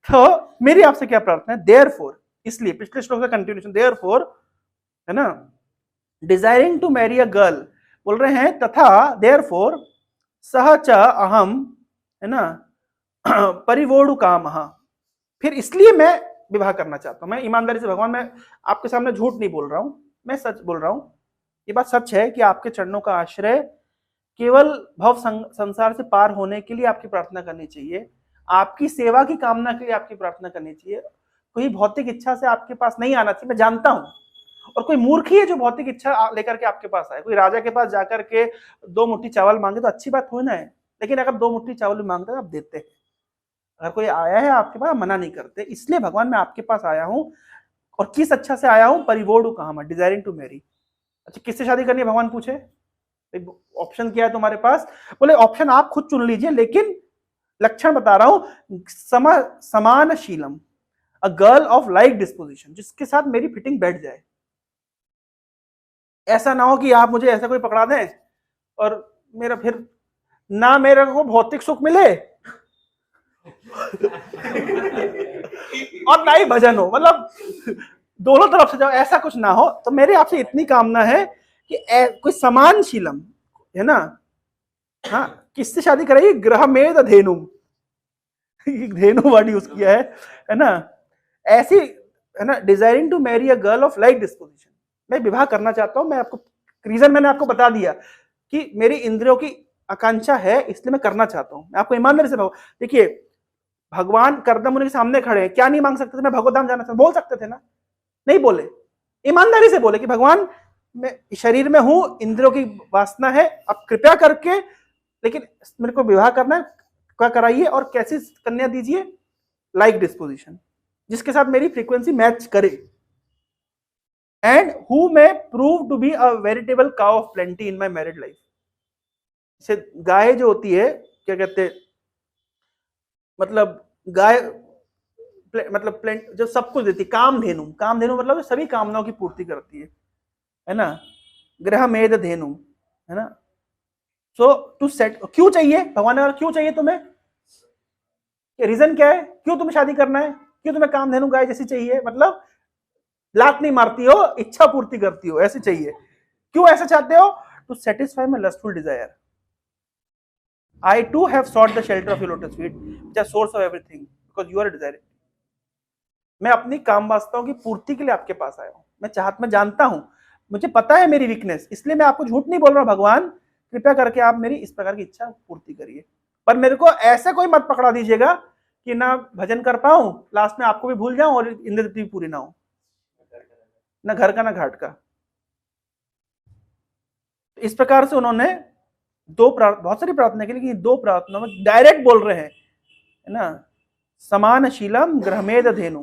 तो मेरी आपसे क्या प्रार्थना है, देयरफॉर, इसलिए पिछले श्लोक का कंटिन्यूएशन, देयरफॉर, है ना, desiring to marry a girl, बोल रहे हैं तथा देयरफॉर सह च अहम, है ना, परिवोडु काम, फिर इसलिए मैं विवाह करना चाहता हूं। मैं ईमानदारी से भगवान, मैं आपके सामने झूठ नहीं बोल रहा हूं, मैं सच बोल रहा हूं। ये बात सच है कि आपके चरणों का आश्रय केवल भव संसार से पार होने के लिए आपकी प्रार्थना करनी चाहिए, आपकी सेवा की कामना के लिए आपकी प्रार्थना करनी चाहिए। कोई भौतिक इच्छा से आपके पास नहीं आना चाहिए, मैं जानता हूं। और कोई मूर्ख ही है जो भौतिक इच्छा लेकर के आपके पास आए। कोई राजा के पास जाकर के 2 मुट्ठी चावल मांगे तो अच्छी बात हो ना है, लेकिन अगर 2 मुट्ठी चावल भी मांगते हैं आप देते हैं। अगर कोई आया है आपके पास, मना नहीं करते। इसलिए भगवान मैं आपके पास आया हूं, और किस अच्छा से आया हूं, परिवोडु काम, डिजायरिंग टू मैरी। अच्छा, किससे शादी करनी है भगवान पूछे, ऑप्शन क्या है तुम्हारे पास, बोले ऑप्शन आप खुद चुन लीजिए, लेकिन लक्षण बता रहा हूं, समान शीलम, a girl of like disposition, जिसके साथ मेरी फिटिंग बैठ जाए। ऐसा ना हो कि आप मुझे ऐसा कोई पकड़ा दें और मेरा फिर ना मेरे को भौतिक सुख मिले और ना ही भजन हो, मतलब दोनों तरफ से जाओ, ऐसा कुछ ना हो। तो मेरे आपसे इतनी कामना है कि कोई समान शीलम, है ना, हाँ, किससे शादी करेगी, ग्रह में धेनु, धेनु वर्ड यूज किया है ना, ऐसी, है ना, desiring to marry a girl of like disposition, मैं विवाह करना चाहता हूं। मैं आपको रीजन मैंने आपको बता दिया कि मेरी इंद्रियों की आकांक्षा है, इसलिए मैं करना चाहता हूं। मैं आपको ईमानदारी से देखिए, भगवान कर्दम मुनि के सामने खड़े हैं, क्या नहीं मांग सकते थे, मैं भगवत धाम जाना चाहता, बोल सकते थे ना, नहीं बोले, ईमानदारी से बोले कि भगवान मैं शरीर में हूं, इंद्रियों की वासना है, अब कृपया करके, लेकिन मेरे को विवाह करना है, क्या कराइए और कैसी कन्या दीजिए, लाइक डिस्पोजिशन, जिसके साथ मेरी फ्रीक्वेंसी मैच करे, and who may prove to be a veritable cow of plenty in my married life। से गाय जो होती है, क्या कहते हैं, मतलब गाय, मतलब जो सब कुछ देती, कामधेनु, कामधेनु मतलब सभी कामनाओं की पूर्ति करती है ना, ग्रह मेद धेनु, है ना। सो टू सेट, क्यों चाहिए भगवान ने, क्यों चाहिए तुम्हें, रीजन क्या है, क्यों तुम्हें शादी करना है, क्यों तुम्हें कामधेनु गाय जैसी चाहिए, मतलब लात नहीं मारती हो, इच्छा पूर्ति करती हो, ऐसे चाहिए। क्यों ऐसा चाहते हो, to satisfy my lustful desire. I too have sought the shelter of your lotus feet, which are source of everything, because you are a desire। मैं अपनी काम वासनाओं की पूर्ति के लिए आपके पास आया हूं। मैं जानता हूं, मुझे पता है मेरी वीकनेस, इसलिए मैं आपको झूठ नहीं बोल रहा। भगवान कृपया करके आप मेरी इस प्रकार की इच्छा पूर्ति करिए, पर मेरे को ऐसे कोई मत पकड़ा दीजिएगा कि ना भजन कर पाऊं, लास्ट में आपको भी भूल जाऊं और इंद्र तृप्ति भी पूरी ना हो, ना घर का ना घाट का। इस प्रकार से उन्होंने बहुत सारी प्रार्थना की, लेकिन 2 प्रार्थना में डायरेक्ट बोल रहे हैं, है ना, समान शीलम ग्रहमेद धेनु,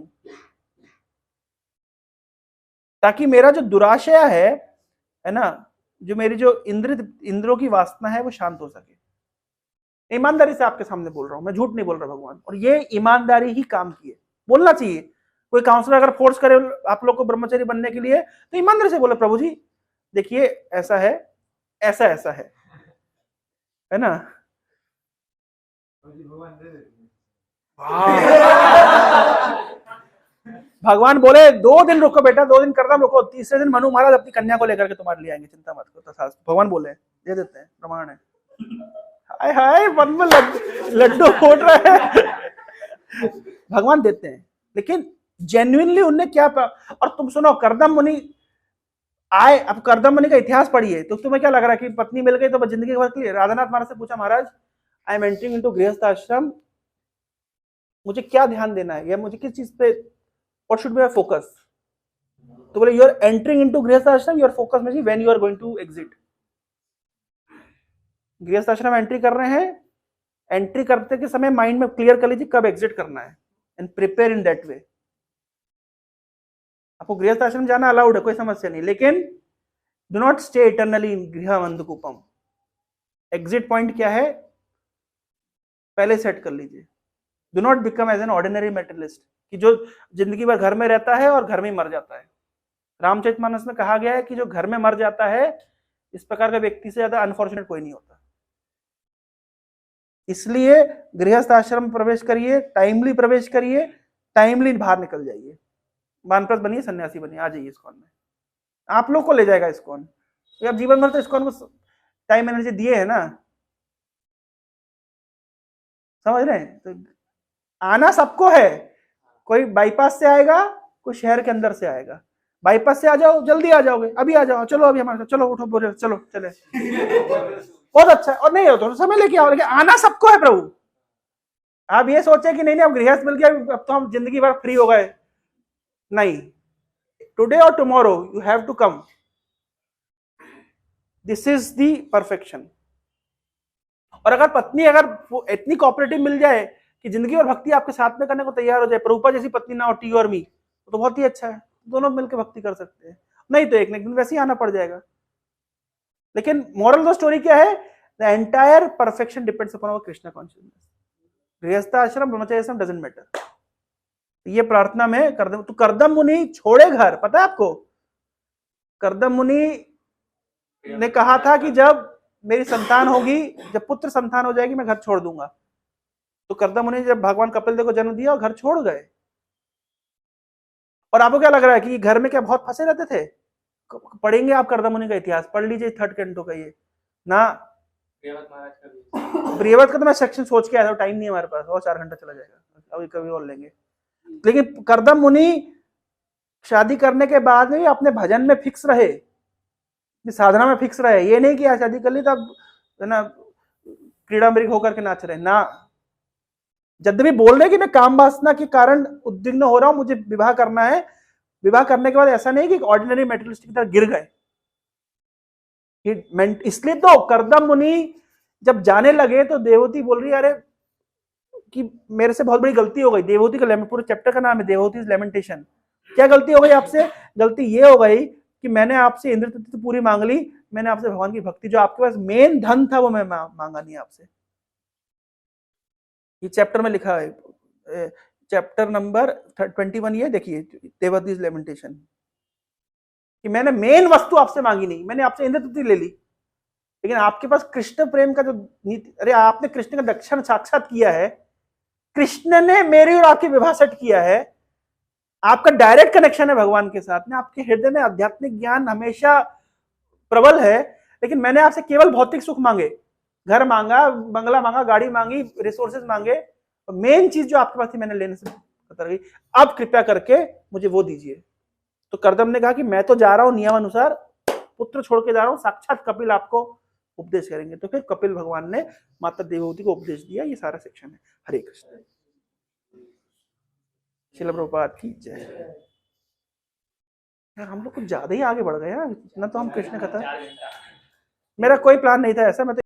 ताकि मेरा जो दुराशय है ना, जो मेरी जो इंद्रों की वासना है वो शांत हो सके। ईमानदारी से आपके सामने बोल रहा हूं, मैं झूठ नहीं बोल रहा भगवान, और ये ईमानदारी ही काम की है, बोलना चाहिए। कोई काउंसलर अगर फोर्स करे आप लोग को ब्रह्मचारी बनने के लिए, तो ईमानदारी से बोले, प्रभु जी देखिए ऐसा है, ऐसा ऐसा है ना। भगवान बोले 2 दिन रुको बेटा, 2 दिन करदम रुको, तीसरे दिन मनु महाराज अपनी कन्या को लेकर के तुम्हारे लिए आएंगे, चिंता मत करो। तो भगवान बोले दे देते हैं, प्रमाण है। हाय हाय, मन में लड्डू फोड़ रहे हैं। भगवान देते हैं, लेकिन जेन्युइनली उनने क्या और तुम सुनो, कर्दम मुनि आए, अब कर्दम मुनि का इतिहास पढ़िए, तो तुम्हें क्या लग रहा है कि पत्नी मिल गई तो जिंदगी भर के लिए। राधानाथ महाराज से पूछा, महाराज I am entering into grihastha आश्रम, मुझे क्या ध्यान देना है, या मुझे किस चीज पे, what should be my focus. तो बोले, you are entering into grihastha ashram, your focus में when you are going to exit. Grihastha ashram entry कर रहे हैं, एंट्री करते के समय माइंड में क्लियर कर लीजिए कब एग्जिट करना है, and prepare in that way. आपको गृहस्थ आश्रम जाना अलाउड है, कोई समस्या नहीं, लेकिन डू नॉट स्टे इटर्नली इन गृह अंधकूपम। एग्जिट पॉइंट क्या है पहले सेट कर लीजिए। Do not become as an ordinary materialist, कि जो जिंदगी भर घर में रहता है और घर में ही मर जाता है। रामचरितमानस में कहा गया है कि जो घर में मर जाता है, इस प्रकार का व्यक्ति से ज्यादा अनफॉर्चुनेट कोई नहीं होता। इसलिए गृहस्थ आश्रम प्रवेश करिए, टाइमली प्रवेश करिए, टाइमली बाहर निकल जाइए, वानप्रस्थ बनिए, सन्यासी बनिए, आ जाइए इस्कॉन में। आप लोग को ले जाएगा इस्कॉन। तो आप जीवन भर तो इस्कॉन को टाइम एनर्जी दिए है ना, समझ रहे हैं? तो आना सबको है, कोई बाईपास से आएगा, कोई शहर के अंदर से आएगा। बाईपास से आ जाओ, जल्दी आ जाओगे, अभी आ जाओ, चलो अभी हमारे साथ, चलो उठो बोले, चलो चले बहुत अच्छा है। और नहीं हो तो समय लेके आओ, लेकिन आना सबको है प्रभु। आप ये सोचे कि नहीं नहीं अब गृहस्थ मिल गया, अब तो हम जिंदगी भर फ्री हो गए, नहीं। टुडे और tomorrow you have to come, this is the perfection. और अगर पत्नी अगर इतनी कोऑपरेटिव मिल जाए कि जिंदगी और भक्ति आपके साथ में करने को तैयार हो जाए, प्रभुपाद जैसी पत्नी ना हो, टी और मी, तो बहुत ही अच्छा है, दोनों मिलकर भक्ति कर सकते हैं। नहीं तो एक दिन वैसे ही आना पड़ जाएगा। लेकिन मोरल ऑफ द स्टोरी क्या है? The entire perfection depends upon our Krishna consciousness. गृहस्थ आश्रम, ब्रह्मचर्य आश्रम डजंट मैटर। ये प्रार्थना में करदम, तो करदम मुनि छोड़े घर, पता है आपको? करदम मुनि ने कहा था कि जब मेरी संतान होगी, जब पुत्र संतान हो जाएगी, मैं घर छोड़ दूंगा। तो करदम मुनि जब भगवान कपिल देव को जन्म दिया और घर छोड़ गए। और आपको क्या लग रहा है कि घर में क्या बहुत फंसे रहते थे? पढ़ेंगे आप करदम मुनि का इतिहास, पढ़ लीजिए 3rd कैंटो का ये ना। प्रियव्रत का तो मैं सेक्शन सोच के आया था, टाइम नहीं है हमारे पास, और 4 घंटा चला जाएगा, अभी कभी और लेंगे। लेकिन करदम मुनि शादी करने के बाद में अपने भजन में फिक्स रहे, साधना में फिक्स रहे। ये नहीं कि आज शादी कर ली तब है ना क्रीड़ा मृग होकर के नाच रहे ना। जब भी बोल रहे कि मैं काम वासना के कारण उद्विग्न हो रहा हूं, मुझे विवाह करना है, विवाह करने के बाद ऐसा नहीं कि ऑर्डिनरी मेटेरियलिस्ट की तरह गिर गए। इसलिए तो करदम मुनि जब जाने लगे तो देवहूति बोल रही है, अरे कि मेरे से बहुत बड़ी गलती हो गई। देवहूति का पूरे चैप्टर का नाम है देवहूति लेमेंटेशन। क्या गलती हो गई आपसे? गलती ये हो गई कि मैंने आपसे इंद्र तृप्ति तो पूरी मांग ली, मैंने आपसे भगवान की भक्ति, जो आपके पास मेन धन था, वो मैं मांगा नहीं आपसे। ये चैप्टर में लिखा है, चैप्टर नंबर 21, ये देखिए देवहूति लेमेंटेशन, कि मैंने मेन वस्तु आपसे मांगी नहीं, मैंने आपसे इंद्र तृप्ति ले ली, लेकिन आपके पास कृष्ण प्रेम का जो नीति, अरे आपने कृष्ण का दक्षिण साक्षात किया है, कृष्ण ने मेरी और आपकी विवाह सेट किया है, आपका डायरेक्ट कनेक्शन है भगवान के साथ में, आपके हृदय में आध्यात्मिक ज्ञान हमेशा प्रबल है, लेकिन मैंने आपसे केवल भौतिक सुख मांगे, घर मांगा, बंगला मांगा, गाड़ी मांगी, रिसोर्सेज मांगे, और मेन चीज जो आपके पास थी मैंने लेने से कतर गई, अब कृपया करके मुझे वो दीजिए। तो करदम ने कहा कि मैं तो जा रहा हूं नियम अनुसार, पुत्र छोड़ के जा रहा हूं, साक्षात कपिल आपको उपदेश करेंगे। तो फिर कपिल भगवान ने माता देवहूति को उपदेश दिया। ये सारा सेक्शन है। हरे कृष्ण। श्रील प्रभुपाद की जय। यार हम लोग कुछ ज्यादा ही आगे बढ़ गए हैं, इतना तो हम कृष्ण कथा, मेरा कोई प्लान नहीं था ऐसा, मैं तो